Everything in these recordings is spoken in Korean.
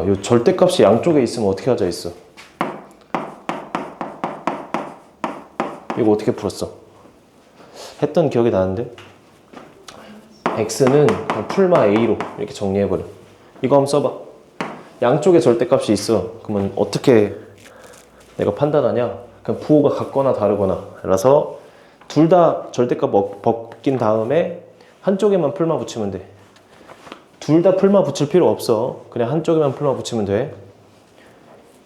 그러니까 요 절대값이 양쪽에 있으면 어떻게 하자 했어? 이거 어떻게 풀었어? 했던 기억이 나는데 x는 그냥 풀마 a로 이렇게 정리해버려. 이거 한번 써봐. 양쪽에 절대값이 있어. 그러면 어떻게 내가 판단하냐? 그냥 부호가 같거나 다르거나 라서 둘 다 절대값 벗긴 다음에 한쪽에만 풀마 붙이면 돼. 둘 다 풀마 붙일 필요 없어. 그냥 한쪽에만 풀마 붙이면 돼.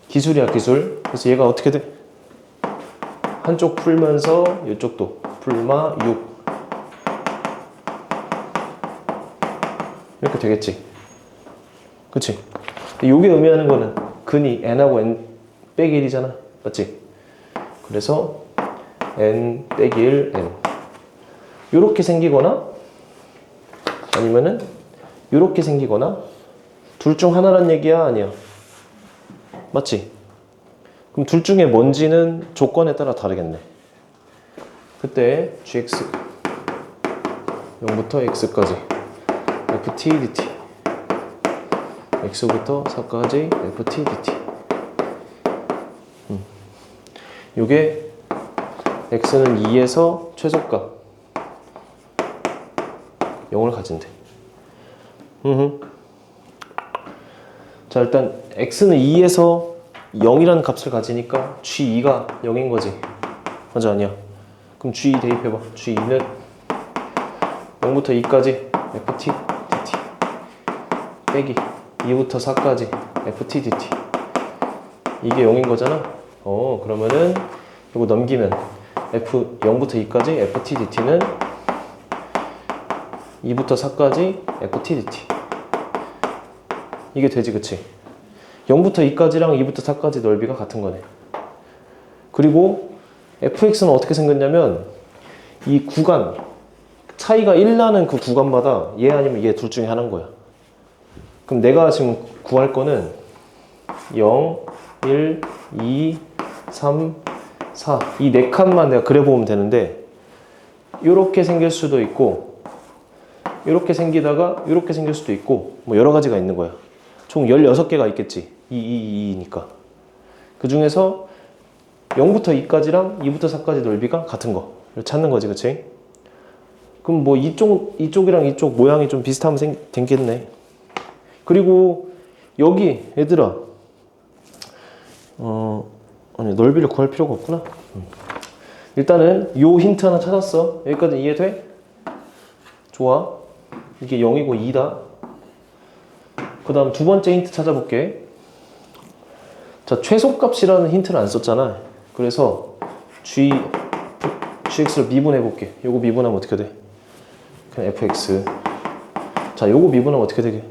기술이야, 기술. 그래서 얘가 어떻게 돼? 한쪽 풀면서 이쪽도 풀마 6 이렇게 되겠지. 그치? 요게 의미하는 거는 근이 n하고 n 빼기 1이잖아. 맞지? 그래서 n 빼기 1 n 요렇게 생기거나 아니면은 요렇게 생기거나 둘 중 하나란 얘기야? 아니야? 맞지? 그럼 둘 중에 뭔지는 조건에 따라 다르겠네. 그때 gx 0부터 x까지 ft dt x부터 4까지 ft dt 요게 x는 2에서 최소값 0을 가진대. 자, 일단 x는 2에서 0이라는 값을 가지니까 g2가 0인 거지. 맞아, 아니야? 그럼 g2 대입해봐. g2는 0부터 2까지 ft dt 빼기 2부터 4까지 ft dt 이게 0인 거잖아. 그러면은 이거 넘기면 0부터 2까지 ft dt는 2부터 4까지 ft dt 이게 되지, 그치? 0부터 2까지랑 2부터 4까지 넓이가 같은 거네. 그리고 fx는 어떻게 생겼냐면 이 구간 차이가 1 나는 그 구간마다 얘 아니면 얘 둘 중에 하나인 거야. 그럼 내가 지금 구할 거는 0, 1, 2, 3, 4 이 네 칸만 내가 그려보면 되는데 이렇게 생길 수도 있고 이렇게 생기다가 이렇게 생길 수도 있고 뭐 여러 가지가 있는 거야. 총 16개가 있겠지. 2니까. 그 중에서 0부터 2까지랑 2부터 4까지 넓이가 같은 거 찾는 거지, 그치? 그럼 뭐 이쪽이랑 이쪽 모양이 좀 비슷하면 되겠네. 그리고 여기 얘들아 아니 넓이를 구할 필요가 없구나. 일단은 요 힌트 하나 찾았어. 여기까지 이해돼? 좋아. 이게 0이고 2다. 그 다음 두 번째 힌트 찾아볼게. 자, 최소값이라는 힌트를 안 썼잖아. 그래서 gx를 미분해볼게. 요거 미분하면 어떻게 돼? 그냥 fx. 자, 요거 미분하면 어떻게 되게?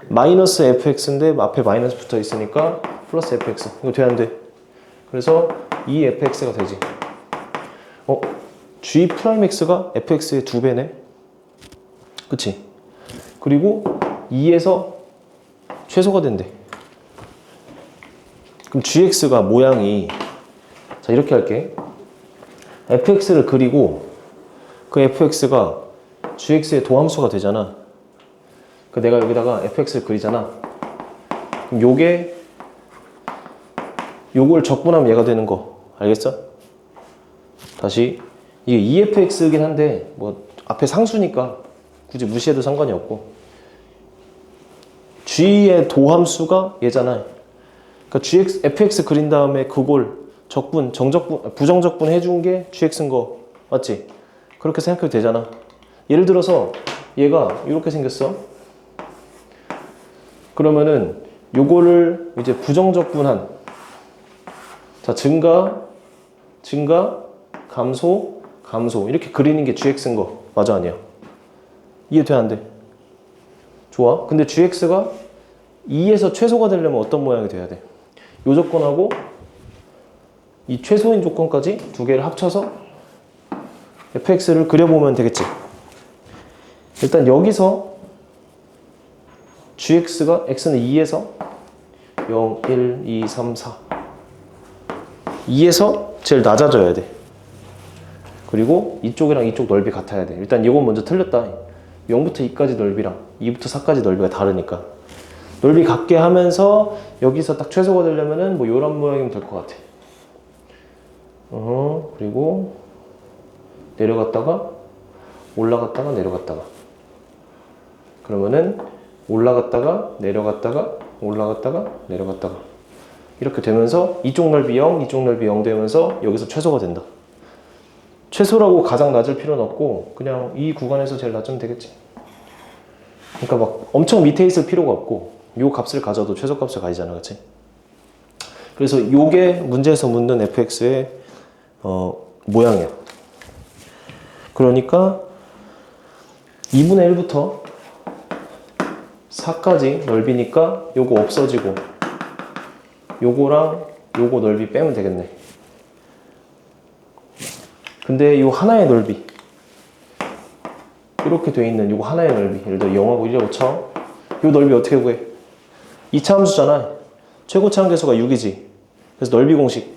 마이너스 fx인데 앞에 마이너스 붙어 있으니까 플러스 fx. 이거 돼야 안 돼? 그래서 2fx가 되지. g'x가 fx의 2배네? 그치? 그리고 2에서 최소가 된대. 그럼 gx가 모양이 자 이렇게 할게. fx를 그리고 그 fx가 gx의 도함수가 되잖아. 그 내가 여기다가 fx를 그리잖아. 그럼 요걸 적분하면 얘가 되는 거 알겠어? 다시 이게 2fx이긴 한데 뭐 앞에 상수니까 굳이 무시해도 상관이 없고 g의 도함수가 얘잖아. 그러니까 fx 그린 다음에 그걸 부정적분 해준 게 gx인 거 맞지? 그렇게 생각해도 되잖아. 예를 들어서 얘가 이렇게 생겼어. 그러면은 요거를 이제 부정적분한 자 증가, 감소 이렇게 그리는 게 gx인 거 맞아, 아니야? 이해돼, 안 돼? 좋아. 근데 gx가 2에서 최소가 되려면 어떤 모양이 돼야 돼? 요 조건하고 이 최소인 조건까지 두 개를 합쳐서 fx를 그려보면 되겠지. 일단 여기서 gx가 x는 2에서 0, 1, 2, 3, 4 2에서 제일 낮아져야 돼. 그리고 이쪽이랑 이쪽 넓이 같아야 돼. 일단 이건 먼저 틀렸다. 0부터 2까지 넓이랑 2부터 4까지 넓이가 다르니까 넓이 같게 하면서 여기서 딱 최소가 되려면은 뭐 이런 모양이면 될 것 같아. 그리고 내려갔다가 올라갔다가 내려갔다가, 그러면은 올라갔다가 내려갔다가 올라갔다가 내려갔다가 이렇게 되면서 이쪽 넓이 0, 이쪽 넓이 0 되면서 여기서 최소가 된다. 최소라고 가장 낮을 필요는 없고 그냥 이 구간에서 제일 낮으면 되겠지. 그러니까 막 엄청 밑에 있을 필요가 없고 요 값을 가져도 최소값을 가지잖아, 그치? 그래서 요게 문제에서 묻는 fx의 모양이야. 그러니까 2분의 1부터 4까지 넓이니까 요거 없어지고 요거랑 요거 넓이 빼면 되겠네. 근데 요 하나의 넓이, 이렇게 돼 있는 요거 하나의 넓이, 예를 들어 0하고 1하고 쳐. 요 넓이 어떻게 구해? 2차 함수잖아. 최고차 함계수가 6이지. 그래서 넓이 공식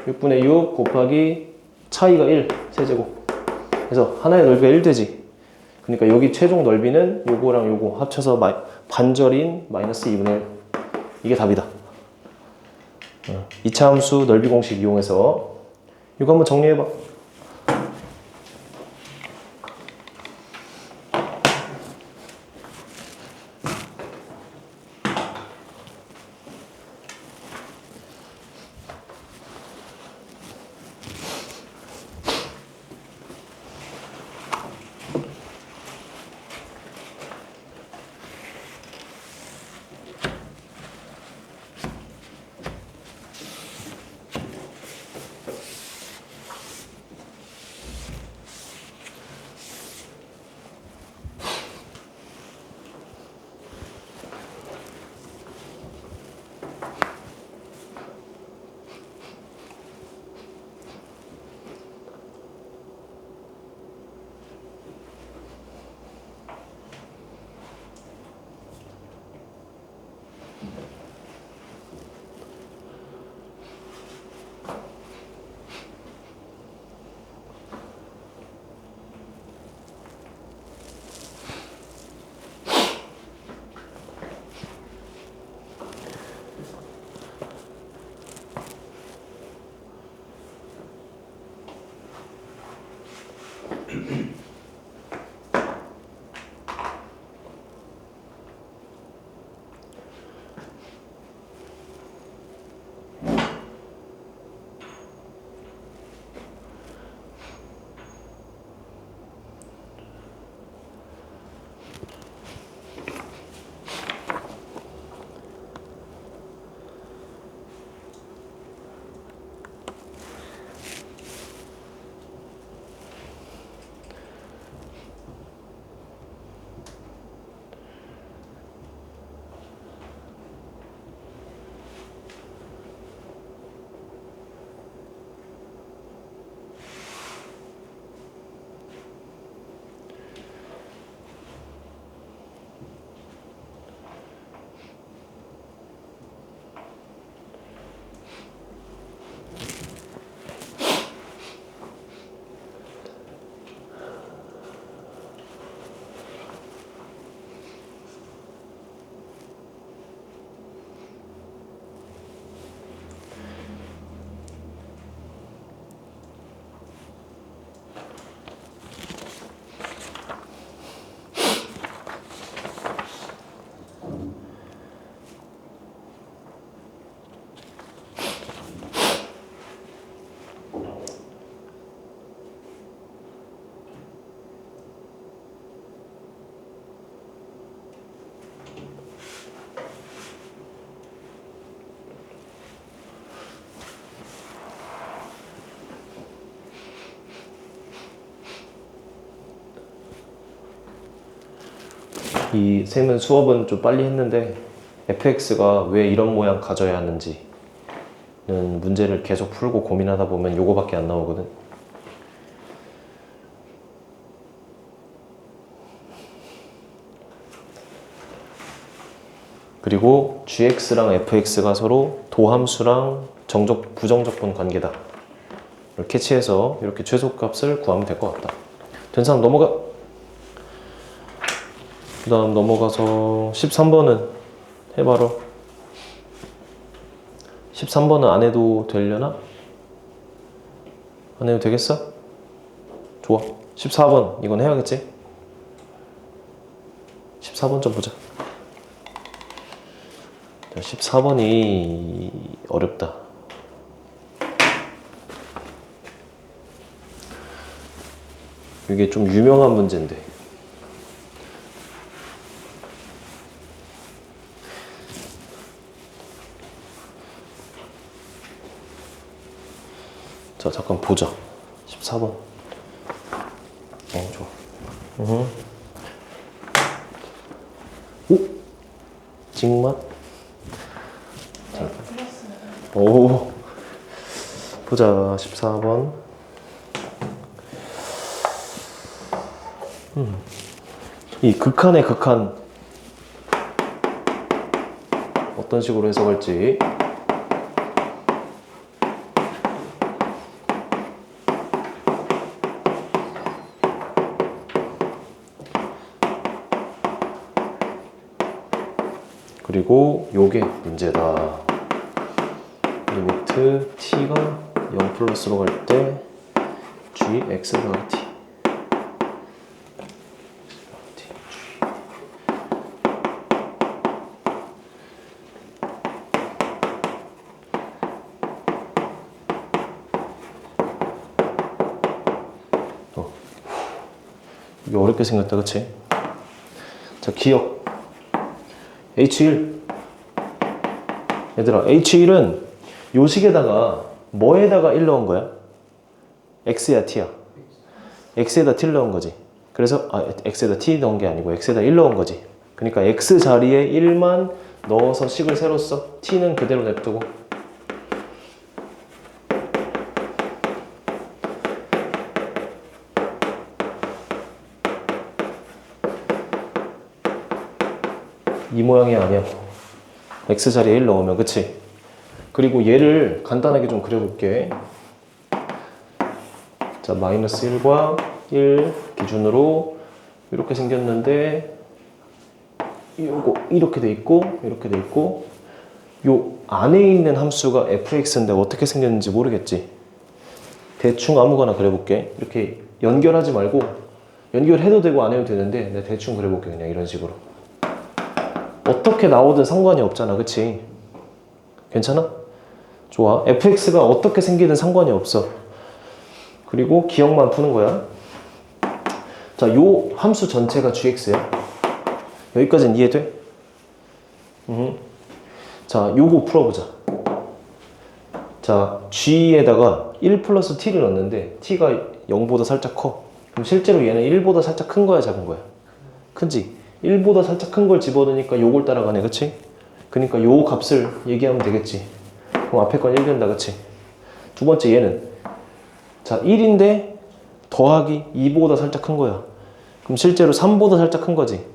6분의 6 곱하기 차이가 1 세제곱. 그래서 하나의 넓이가 1 되지. 그러니까 여기 최종 넓이는 요거랑 요거 합쳐서 반절인 마이너스 2분의 1. 이게 답이다. 2차 함수 넓이 공식 이용해서 이거 한번 정리해봐. 이 셈은 수업은 좀 빨리 했는데 fx가 왜 이런 모양 가져야 하는지는 문제를 계속 풀고 고민하다 보면 요거밖에 안 나오거든. 그리고 gx랑 fx가 서로 도함수랑 정적, 부정적분 관계다. 이걸 캐치해서 이렇게 최소값을 구하면 될 것 같다. 된 사람 넘어가. 그 다음 넘어가서 13번은 해봐라. 13번은 안 해도 되려나? 안 해도 되겠어? 좋아. 14번 이건 해야겠지? 14번 좀 보자. 자, 14번이 어렵다. 이게 좀 유명한 문제인데. 자, 잠깐 보자. 14번. 좋아. 오! 찍맛? 자. 오. 보자. 14번. 이 극한의 극한. 어떤 식으로 해석할지. 그리고 요게 문제다. 리미트 t가 0 플러스로 갈 때 gx 더하기 t. 이게 어렵게 생겼다, 그치? 자, 기억. H1. 얘들아, H1은 요 식에다가 뭐에다가 1 넣은 거야? X야, T야? X에다 T를 넣은 거지. 그래서, X에다 T 넣은 게 아니고 X에다 1 넣은 거지. 그러니까 X 자리에 1만 넣어서 식을 새로 써. T는 그대로 냅두고. 이 모양이 아니야. X 자리에 1 넣으면, 그치? 그리고 얘를 간단하게 좀 그려볼게. 자, 마이너스 1과 1 기준으로 이렇게 생겼는데, 요거 이렇게 돼 있고, 이렇게 돼 있고, 요 안에 있는 함수가 fx인데 어떻게 생겼는지 모르겠지? 대충 아무거나 그려볼게. 이렇게 연결하지 말고, 연결해도 되고 안 해도 되는데, 내가 대충 그려볼게. 그냥 이런 식으로. 어떻게 나오든 상관이 없잖아, 그치? 괜찮아? 좋아. fx가 어떻게 생기든 상관이 없어. 그리고 기억만 푸는 거야. 자, 요 함수 전체가 gx야. 여기까지는 이해돼? 자, 요거 풀어보자. 자, g에다가 1 플러스 t를 넣었는데 t가 0보다 살짝 커. 그럼 실제로 얘는 1보다 살짝 큰 거야, 작은 거야? 크지? 1보다 살짝 큰 걸 집어넣으니까 요걸 따라가네, 그치? 그러니까 요 값을 얘기하면 되겠지. 그럼 앞에 건 1 된다, 그치? 두 번째 얘는 자, 1인데 더하기 2보다 살짝 큰 거야. 그럼 실제로 3보다 살짝 큰 거지.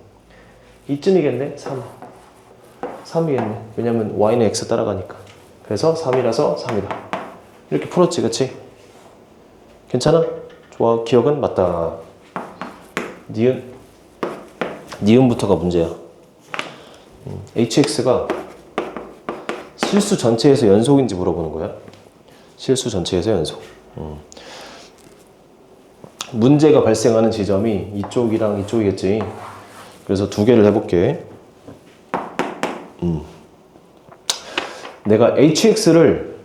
이쯤이겠네? 3. 3이겠네. 왜냐면 y는 x 따라가니까. 그래서 3이라서 3이다. 이렇게 풀었지, 그치? 괜찮아? 좋아. 기억은 맞다. 니은부터가 문제야. hx가 실수 전체에서 연속인지 물어보는 거야. 실수 전체에서 연속. 문제가 발생하는 지점이 이쪽이랑 이쪽이겠지. 그래서 두 개를 해볼게. 내가 hx를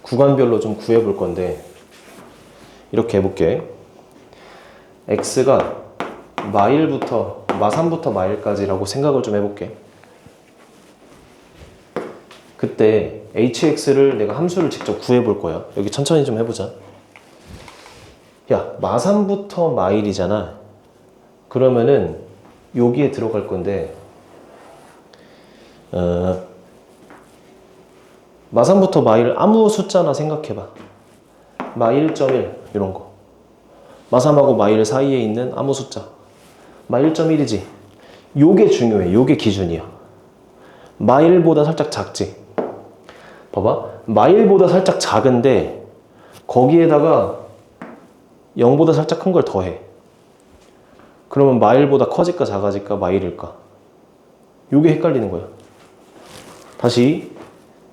구간별로 좀 구해볼 건데 이렇게 해볼게. x가 마3부터 마일까지라고 생각을 좀 해볼게. 그때 hx를 내가 함수를 직접 구해볼 거야. 여기 천천히 좀 해보자. 야, 마3부터 마일이잖아. 그러면은 여기에 들어갈 건데 마3부터 마일 아무 숫자나 생각해봐. 마1.1 이런 거. 마3하고 마일 사이에 있는 아무 숫자. 마1.1이지. 요게 중요해. 요게 기준이야. 마1보다 살짝 작지. 봐봐. 마1보다 살짝 작은데 거기에다가 0보다 살짝 큰 걸 더해. 그러면 마1보다 커질까 작아질까? 마1일까? 요게 헷갈리는 거야. 다시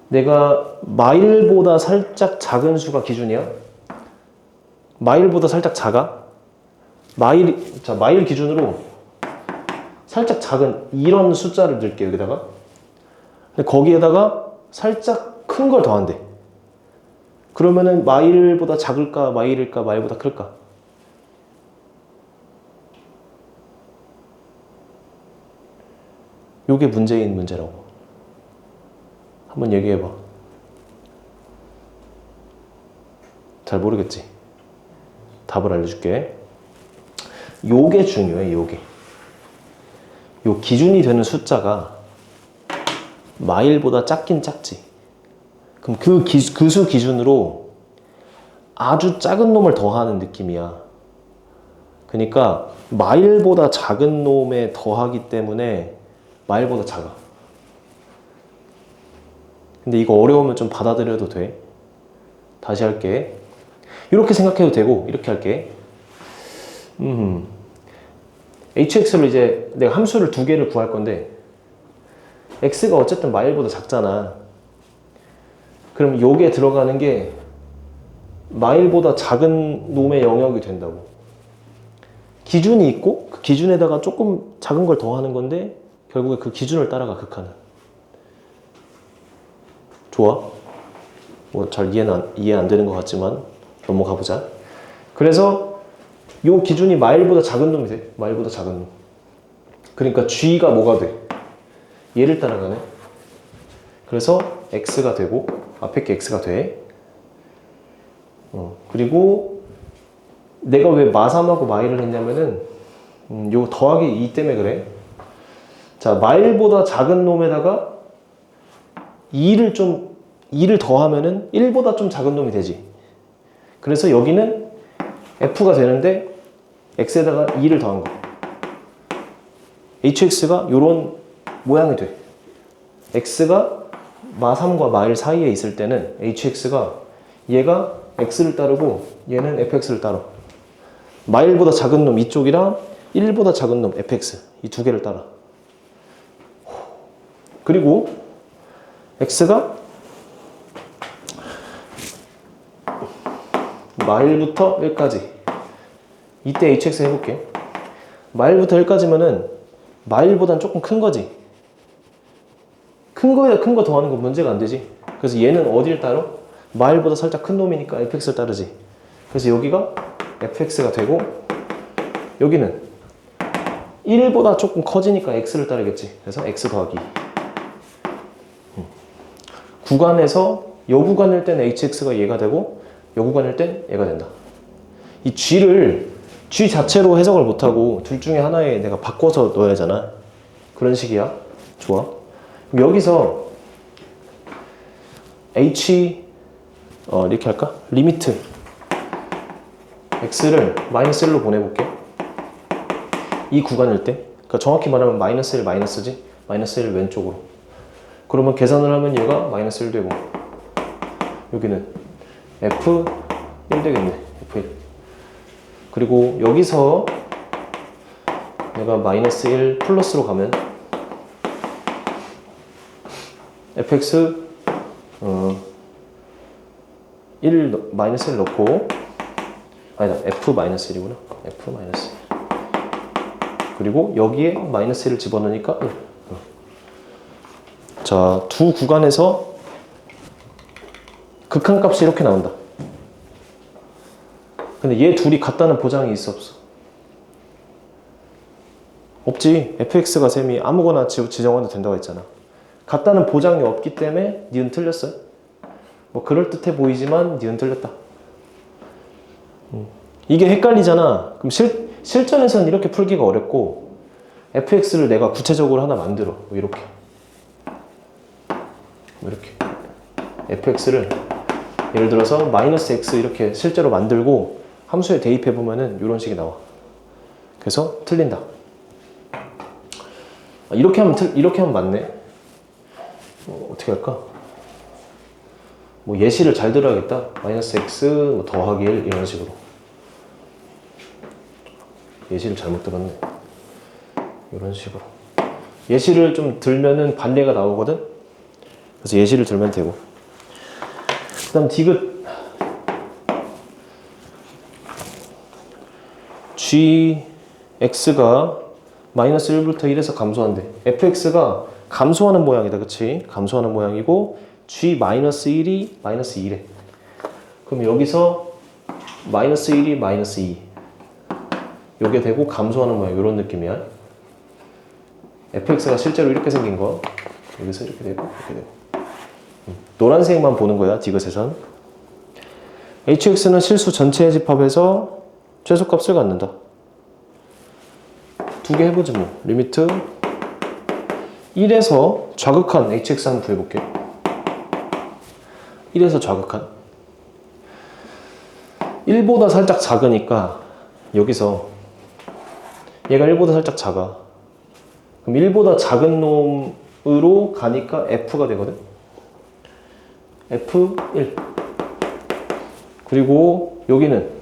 내가 마일보다 살짝 작은 수가 기준이야. 마일보다 살짝 작아. 마일 기준으로 살짝 작은 이런 숫자를 넣을게요, 여기다가. 근데 거기에다가 살짝 큰 걸 더한대. 그러면은 마일보다 작을까, 마일일까, 마일보다 클까? 요게 문제인 문제라고. 한번 얘기해봐. 잘 모르겠지? 답을 알려줄게. 요게 중요해, 요게. 요 기준이 되는 숫자가 마일보다 작긴 작지. 그럼 그 수 기준으로 아주 작은 놈을 더하는 느낌이야. 그러니까 마일보다 작은 놈에 더하기 때문에 마일보다 작아. 근데 이거 어려우면 좀 받아들여도 돼. 다시 할게. 이렇게 생각해도 되고 이렇게 할게. hx를 이제 내가 함수를 두 개를 구할 건데 x가 어쨌든 마일보다 작잖아. 그럼 요게 들어가는 게 마일보다 작은 놈의 영역이 된다고. 기준이 있고 그 기준에다가 조금 작은 걸 더하는 건데 결국에 그 기준을 따라가 극하는. 좋아? 뭐 잘 이해 안 되는 것 같지만 넘어가 보자. 그래서 요 기준이 마일보다 작은 놈이 돼. 마일보다 작은 놈. 그러니까 g가 뭐가 돼? 얘를 따라가네. 그래서 x가 되고 앞에 게 x가 돼. 그리고 내가 왜 마3하고 마일을 했냐면은 요 더하기 2 때문에 그래. 자, 마일보다 작은 놈에다가 2를 더하면은 1보다 좀 작은 놈이 되지. 그래서 여기는 f가 되는데 x에다가 2를 더한 거. hx가 요런 모양이 돼. x가 마3과 마일 사이에 있을 때는 hx가 얘가 x를 따르고 얘는 fx를 따라. 마일보다 작은 놈 이쪽이랑 1보다 작은 놈 fx 이 두 개를 따라. 그리고 x가 마일부터 1까지. 이때 hx 해볼게. 마일부터 1까지면은 마일보단 조금 큰 거지. 큰 거에다 큰 거 더하는 건 문제가 안 되지. 그래서 얘는 어디를 따라? 마일보다 살짝 큰 놈이니까 fx를 따르지. 그래서 여기가 fx가 되고 여기는 1보다 조금 커지니까 x를 따르겠지. 그래서 x 더하기 2. 구간에서 요 구간일 땐 hx가 얘가 되고 요 구간일 땐 얘가 된다. 이 g를 g 자체로 해석을 못하고 둘 중에 하나에 내가 바꿔서 넣어야 하잖아. 그런 식이야. 좋아. 그럼 여기서 이렇게 할까? 리미트 x를 마이너스 1로 보내볼게. 이 구간일 때. 그러니까 정확히 말하면 마이너스 1 마이너스지. 마이너스 1 왼쪽으로. 그러면 계산을 하면 얘가 마이너스 1 되고 여기는 f1 되겠네. f1. 그리고 여기서 내가 마이너스 1 플러스로 가면 fx 마이너스 1 넣고 아니다 f 마이너스 1이구나. f 마이너스 1. 그리고 여기에 마이너스 1을 집어넣으니까 1. 자, 두 구간에서 극한값이 이렇게 나온다. 근데 얘 둘이 같다는 보장이 있어 없어? 없지. fx가 셈이 아무거나 지정해도 된다고 했잖아. 같다는 보장이 없기 때문에 니은 틀렸어요. 뭐 그럴듯해 보이지만 니은 틀렸다. 이게 헷갈리잖아. 그럼 실전에서는 이렇게 풀기가 어렵고 fx를 내가 구체적으로 하나 만들어. 뭐 이렇게. 이렇게 fx를 예를 들어서 마이너스 x 이렇게 실제로 만들고 함수에 대입해 보면은 이런 식이 나와. 그래서 틀린다. 이렇게 하면 맞네. 어떻게 할까? 뭐 예시를 잘 들어야겠다. 마이너스 x 뭐 더하기 1 이런 식으로. 예시를 잘못 들었네. 이런 식으로. 예시를 좀 들면은 반례가 나오거든. 그래서 예시를 들면 되고. 그다음 디귿 gx가 마이너스 1부터 1에서 감소한대. fx가 감소하는 모양이다. 그치? 감소하는 모양이고 g 마이너스 1이 마이너스 2래. 그럼 여기서 마이너스 1이 마이너스 2 요게 되고 감소하는 모양 이런 느낌이야. fx가 실제로 이렇게 생긴 거 여기서 이렇게 되고 이렇게 되고 노란색만 보는 거야. 디귿에선 hx는 실수 전체의 집합에서 최소값을 갖는다. 두 개 해보지 뭐. 리미트 1에서 좌극한 hx 한번 구해볼게. 1에서 좌극한 1보다 살짝 작으니까 여기서 얘가 1보다 살짝 작아. 그럼 1보다 작은 놈으로 가니까 f가 되거든. f1 그리고 여기는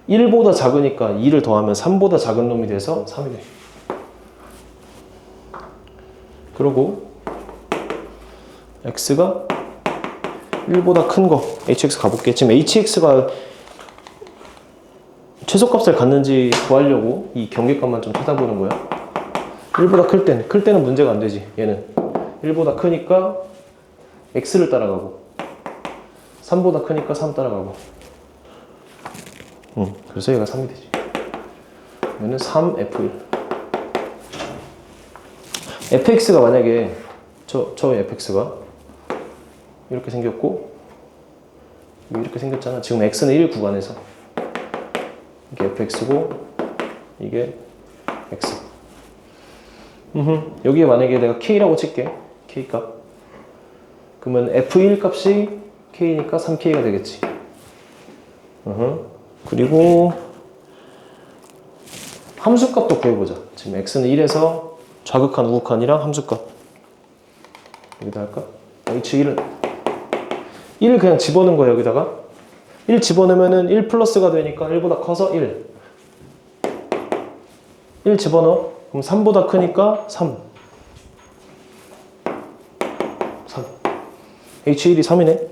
1보다 작으니까 2를 더하면 3보다 작은 놈이 돼서 3이 돼. 그리고 x가 1보다 큰 거 hx 가볼게. 지금 hx가 최소값을 갖는지 구하려고 이 경계값만 좀 찾아보는 거야. 1보다 클 때는 문제가 안 되지. 얘는 1보다 크니까 x를 따라가고 3보다 크니까 3 따라가고 그래서 얘가 3이 되지. 얘는 3f1 fx가 만약에 저 fx가 이렇게 생겼고 이렇게 생겼잖아. 지금 x는 1 구간에서 이게 fx고 이게 x. 여기에 만약에 내가 k라고 칠게. k값. 그러면 f1 값이 k니까 3k가 되겠지. 그리고 함수값도 구해보자. 지금 x는 1에서 좌극한 우극한이랑 함수값 여기다 할까? h1은 1 그냥 집어넣은 거야. 여기다가 1 집어넣으면은 1 플러스가 되니까 1보다 커서 1 집어넣어. 그럼 3보다 크니까 3 h1이 3이네.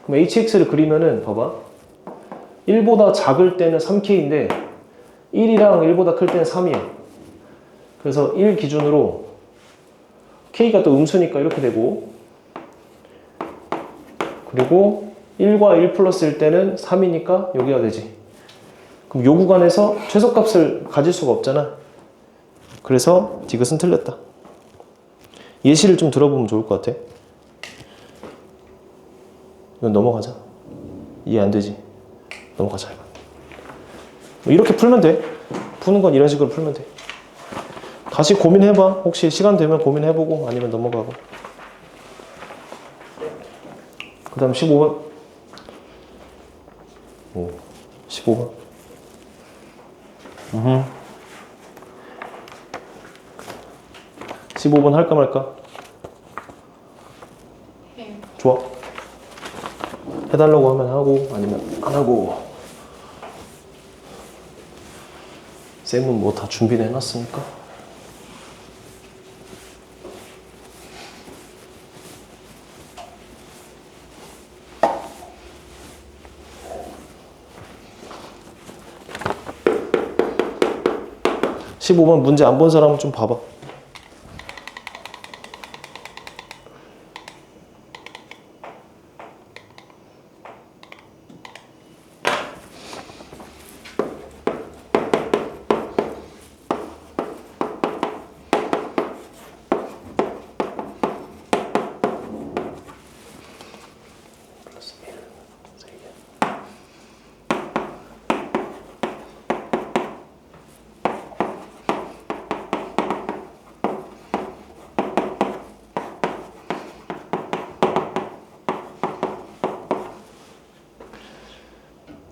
그럼 hx를 그리면은 봐봐. 1보다 작을 때는 3k인데 1이랑 1보다 클 때는 3이야. 그래서 1 기준으로 k가 또 음수니까 이렇게 되고 그리고 1과 1 플러스일 때는 3이니까 여기가 되지. 그럼 요 구간에서 최소값을 가질 수가 없잖아. 그래서 디귿은 틀렸다. 예시를 좀 들어보면 좋을 것 같아. 이건 넘어가자. 이해 안 되지? 넘어가자. 뭐 이렇게 풀면 돼. 푸는 건 이런 식으로 풀면 돼. 다시 고민해봐. 혹시 시간 되면 고민해보고 아니면 넘어가고. 그 다음 15번. 15번. 15번 할까 말까? 좋아. 해달라고 하면 하고 아니면 안 하고. 쌤은 뭐 다 준비를 해놨으니까. (15번) 문제 안 본 사람은 좀 봐봐.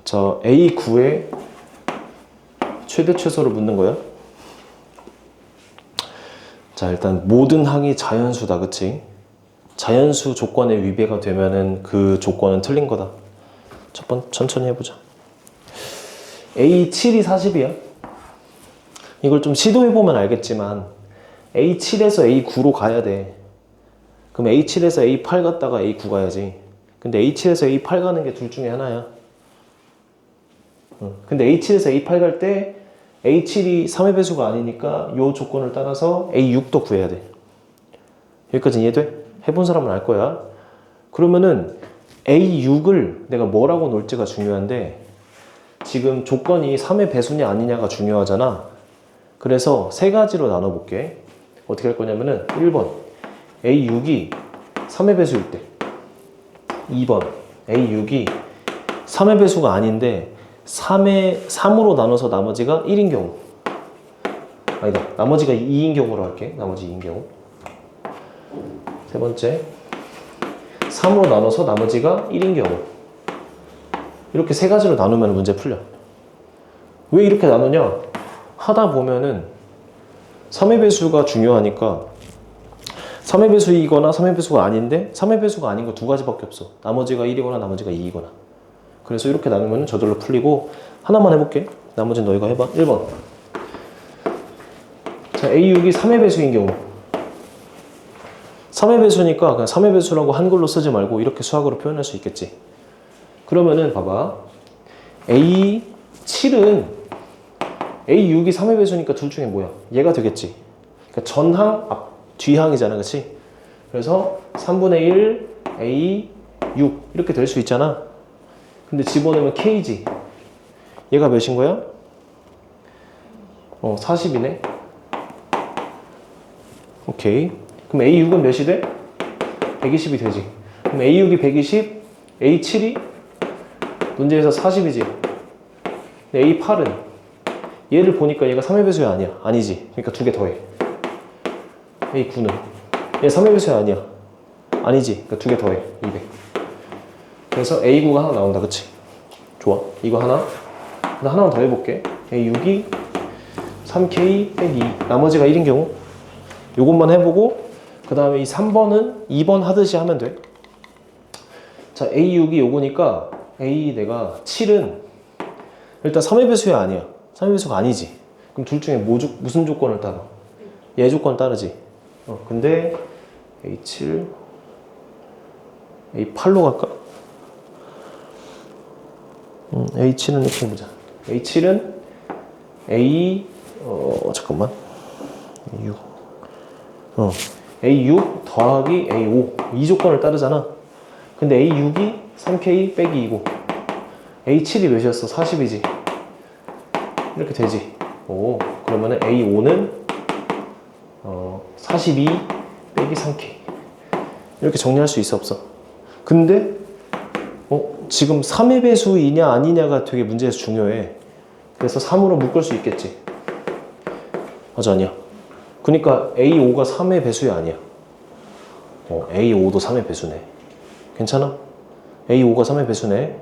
자, A9에 최대 최소를 묻는 거야. 자, 일단 모든 항이 자연수다. 그치? 자연수 조건에 위배가 되면은 그 조건은 틀린 거다. 첫 번 천천히 해보자. A7이 40이야. 이걸 좀 시도해보면 알겠지만 A7에서 A9로 가야 돼. 그럼 A7에서 A8 갔다가 A9 가야지. 근데 A7에서 A8 가는 게 둘 중에 하나야. 근데 A7에서 A8 갈 때 A7이 3의 배수가 아니니까 이 조건을 따라서 A6도 구해야 돼. 여기까지 이해돼? 해본 사람은 알 거야. 그러면은 A6을 내가 뭐라고 놓을지가 중요한데 지금 조건이 3의 배수냐 아니냐가 중요하잖아. 그래서 세 가지로 나눠볼게. 어떻게 할 거냐면은 1번 A6이 3의 배수일 때, 2번 A6이 3의 배수가 아닌데 3으로 나눠서 나머지가 1인 경우, 아니다, 나머지가 2인 경우로 할게. 나머지 2인 경우. 세 번째 3으로 나눠서 나머지가 1인 경우. 이렇게 세 가지로 나누면 문제 풀려. 왜 이렇게 나누냐? 하다 보면은 3의 배수가 중요하니까 3의 배수이거나 3의 배수가 아닌데 3의 배수가 아닌 거 두 가지밖에 없어. 나머지가 1이거나 나머지가 2이거나. 그래서 이렇게 나누면 저절로 풀리고. 하나만 해볼게. 나머지는 너희가 해봐. 1번. 자, A6이 3의 배수인 경우. 3의 배수니까 그냥 3의 배수라고 한글로 쓰지 말고 이렇게 수학으로 표현할 수 있겠지. 그러면은 봐봐. A7은 A6이 3의 배수니까 둘 중에 뭐야? 얘가 되겠지. 그러니까 전항, 뒤항이잖아. 그치? 그래서 3분의 1 A6 이렇게 될 수 있잖아. 근데 집어넣으면 K지. 얘가 몇인 거야? 40이네. 오케이. 그럼 A6은 몇이 돼? 120이 되지. 그럼 A6이 120, A7이 문제에서 40이지. A8은 얘를 보니까 얘가 3의 배수야 아니야? 아니지. 그러니까 두 개 더해. A9는 얘 3의 배수야 아니야? 아니지. 그러니까 두 개 더해. 200. 그래서 A9가 하나 나온다. 그치? 좋아. 이거 하나. 하나만 더 해볼게. A6이 3K 빼기 2. 나머지가 1인 경우. 요것만 해보고 그 다음에 이 3번은 2번 하듯이 하면 돼. 자, A6이 요거니까 내가 7은 일단 3의 배수야 아니야? 3의 배수가 아니지. 그럼 둘 중에 무슨 조건을 따라? 얘 조건 따르지. 근데 A7 A8로 갈까? A7은 이렇게 해보자. A7은 잠깐만. A6 더하기 A5 이 조건을 따르잖아. 근데 A6이 3K 빼기 2고 A7이 몇이었어? 40이지. 이렇게 되지. 그러면은 A5는 42 빼기 3K 이렇게 정리할 수 있어 없어? 근데 지금 3의 배수이냐 아니냐가 되게 문제에서 중요해. 그래서 3으로 묶을 수 있겠지. 맞아 아니야? 그러니까 A5가 3의 배수야 아니야? A5도 3의 배수네. 괜찮아? A5가 3의 배수네.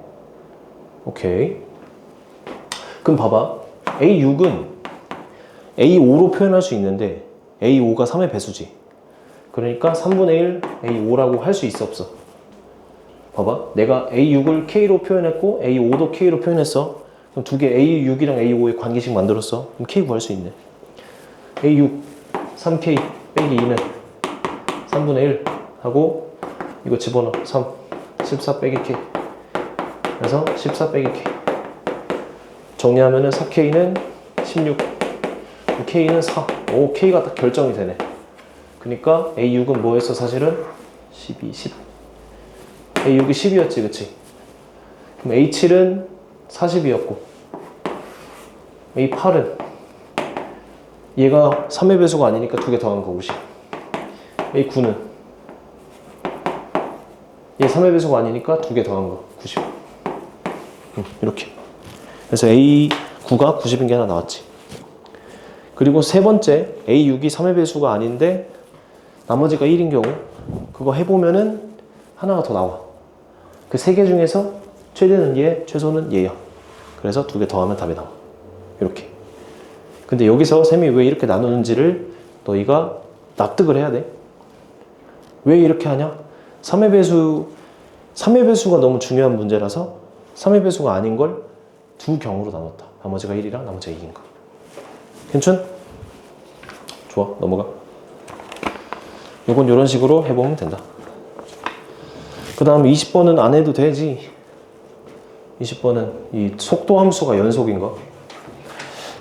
오케이. 그럼 봐봐. A6은 A5로 표현할 수 있는데 A5가 3의 배수지. 그러니까 3분의 1 A5라고 할 수 있어 없어? 봐봐. 내가 A6을 K로 표현했고 A5도 K로 표현했어. 그럼 두 개 A6이랑 A5의 관계식 만들었어. 그럼 K 구할 수 있네. A6 3K 빼기 2는 3분의 1 하고 이거 집어넣어. 3 14 빼기 K. 그래서 14 빼기 K. 정리하면은 4K는 16. K는 4. 오, K가 딱 결정이 되네. 그러니까 A6은 뭐였어 사실은? 12, 10. A6이 10이었지, 그치? 그럼 A7은 40이었고, A8은 얘가 3의 배수가 아니니까 두 개 더한 거 50. A9는 얘 3의 배수가 아니니까 두 개 더한 거 90. 이렇게. 그래서 A9가 90인 게 하나 나왔지. 그리고 세 번째, A6이 3의 배수가 아닌데 나머지가 1인 경우 그거 해보면은 하나가 더 나와. 그 세 개 중에서 최대는 얘, 최소는 얘야. 그래서 두 개 더하면 답이 나와. 이렇게. 근데 여기서 쌤이 왜 이렇게 나누는지를 너희가 납득을 해야 돼. 왜 이렇게 하냐? 3의 배수가 너무 중요한 문제라서 3의 배수가 아닌 걸 두 경우로 나눴다. 나머지가 1이랑 나머지가 2인 거. 괜찮? 좋아, 넘어가. 요건 이런 식으로 해보면 된다. 그 다음 20번은 안 해도 되지. 20번은 이 속도 함수가 연속인 거.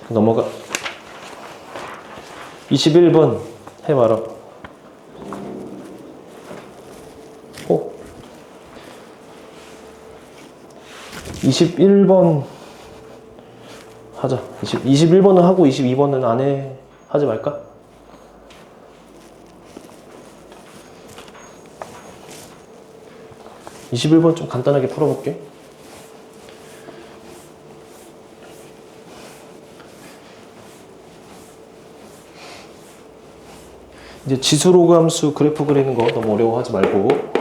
넘어가. 21번 해봐라. 21번 하자. 21번은 하고 22번은 안 해. 하지 말까? (21번) 좀 간단하게 풀어볼게. 이제 지수로그 함수 그래프 그리는 거 너무 어려워하지 말고,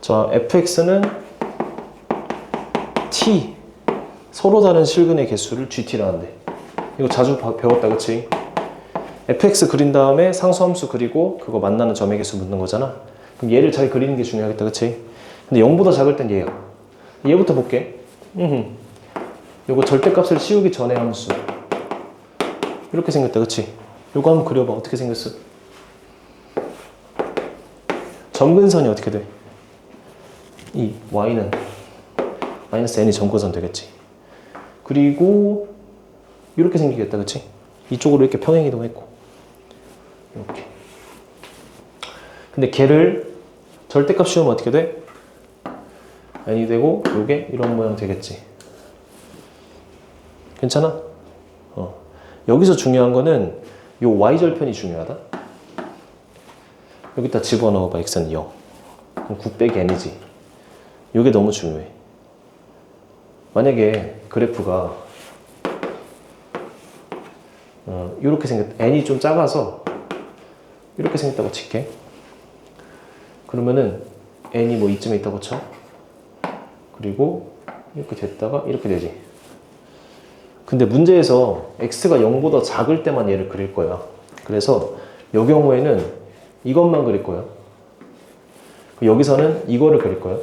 자, fx는 t, 서로 다른 실근의 개수를 gt라는데, 이거 자주 배웠다, 그치? fx 그린 다음에 상수함수 그리고 그거 만나는 점의 개수 묻는 거잖아. 그럼 얘를 잘 그리는 게 중요하겠다, 그치? 근데 0보다 작을 땐 얘야. 얘부터 볼게. 요거 절대값을 씌우기 전에 함수. 이렇게 생겼다, 그치? 요거 한번 그려봐. 어떻게 생겼어? 점근선이 어떻게 돼? 이 y는 마이너스 n이 점근선 되겠지. 그리고 이렇게 생기겠다, 그치? 이쪽으로 이렇게 평행이동했고 이렇게. 근데 걔를 절대값 씌우면 어떻게 돼? n이 되고 요게 이런 모양 되겠지. 괜찮아? 여기서 중요한 거는 요 y절편이 중요하다. 여기다 집어넣어봐. x는 0. 그럼 9 빼기 n이지. 요게 너무 중요해. 만약에 그래프가 이렇게 n이 좀 작아서 이렇게 생겼다고 칠게. 그러면은 n이 뭐 이쯤에 있다고 쳐. 그리고 이렇게 됐다가 이렇게 되지. 근데 문제에서 x가 0보다 작을 때만 얘를 그릴 거야. 그래서 이 경우에는 이것만 그릴 거야. 여기서는 이거를 그릴 거야.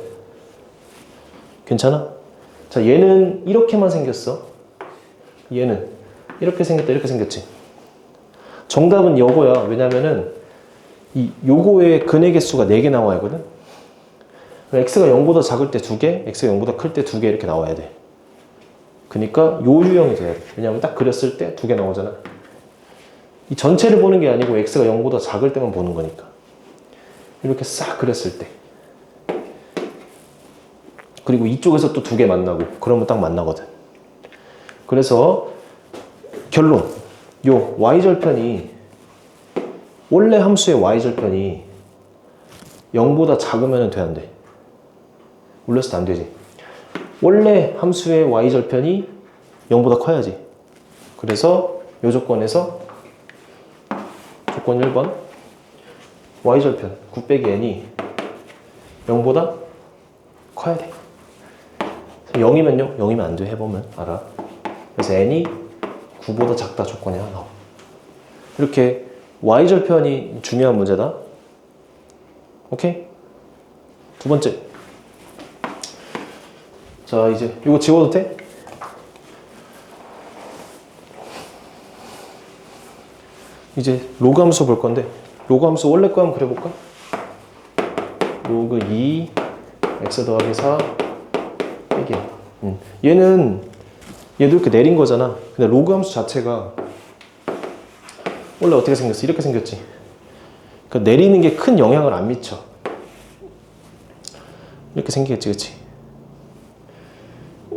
괜찮아? 자, 얘는 이렇게만 생겼어. 얘는 이렇게 생겼다, 이렇게 생겼지. 정답은 요거야. 왜냐면은 요거의 근의 개수가 4개 나와야 하거든. x가 0보다 작을 때 2개, x가 0보다 클 때 2개 이렇게 나와야 돼. 그러니까 요 유형이 돼야 돼. 왜냐면 딱 그렸을 때 2개 나오잖아. 이 전체를 보는 게 아니고 x가 0보다 작을 때만 보는 거니까. 이렇게 싹 그렸을 때. 그리고 이쪽에서 또 2개 만나고, 그러면 딱 만나거든. 그래서 결론, 요 y절편이, 원래 함수의 y절편이 0보다 작으면 돼, 안 돼? 올렸을 때 안 되지. 원래 함수의 y절편이 0보다 커야지. 그래서 요 조건에서 조건 1번 y절편 9 빼기 n이 0보다 커야 돼. 0이면요? 0이면 안 돼. 해보면 알아. 그래서 n이 9보다 작다 조건이 하나 나와. 이렇게 y절편이 중요한 문제다. 오케이? 두 번째. 자, 이제 이거 지워도 돼? 이제 로그 함수 볼 건데, 로그 함수 원래 거 한번 그려볼까? 로그 2 x 더하기 4 빼기 얘는 얘도 이렇게 내린 거잖아. 근데 로그 함수 자체가 원래 어떻게 생겼어? 이렇게 생겼지. 그러니까 내리는 게 큰 영향을 안 미쳐. 이렇게 생기겠지, 그치?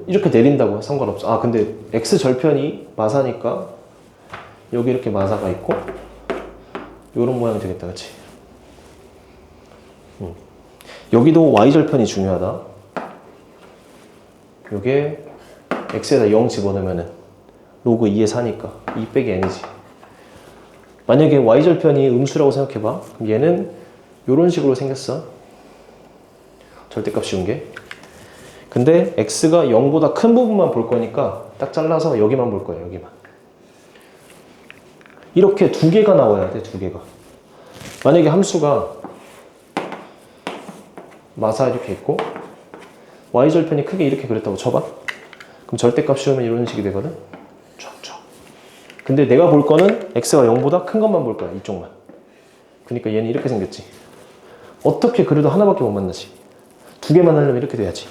이렇게 내린다고 상관없어. 아, 근데 x 절편이 마사니까 여기 이렇게 마사가 있고 요런 모양이 되겠다, 그치? 여기도 y절편이 중요하다. 요게 x에다 0 집어넣으면은 로그 2에 4니까 2 빼기 n이지. 만약에 y절편이 음수라고 생각해봐. 그럼 얘는 이런 식으로 생겼어. 절대값 쉬운 게. 근데 x가 0보다 큰 부분만 볼 거니까 딱 잘라서 여기만 볼 거예요. 여기만. 이렇게 두 개가 나와야 돼. 두 개가. 만약에 함수가 마사 이렇게 있고 y절편이 크게 이렇게 그렸다고 쳐봐. 그럼 절대값 씌우면 이런 식이 되거든. 쫙쫙. 근데 내가 볼 거는 x가 0보다 큰 것만 볼 거야. 이쪽만. 그러니까 얘는 이렇게 생겼지. 어떻게 그래도 하나밖에 못 만나지. 두 개 만나려면 이렇게 돼야지.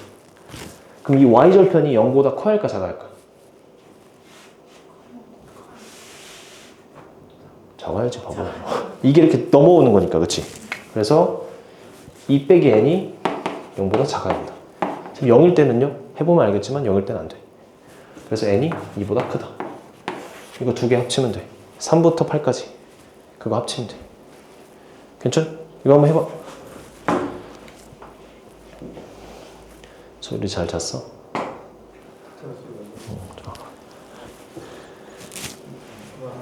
그럼 이 y절편이 0보다 커야 할까 작아 할까? 작아야지 바보야. 이게 이렇게 넘어오는 거니까 그치? 그래서 2 빼기 n이 0보다 작아야 한다. 지금 0일 때는요 해보면 알겠지만 0일 때는 안 돼. 그래서 n이 2보다 크다. 이거 두 개 합치면 돼. 3부터 8까지 그거 합치면 돼. 괜찮? 이거 한번 해봐. 소리 잘 잤어?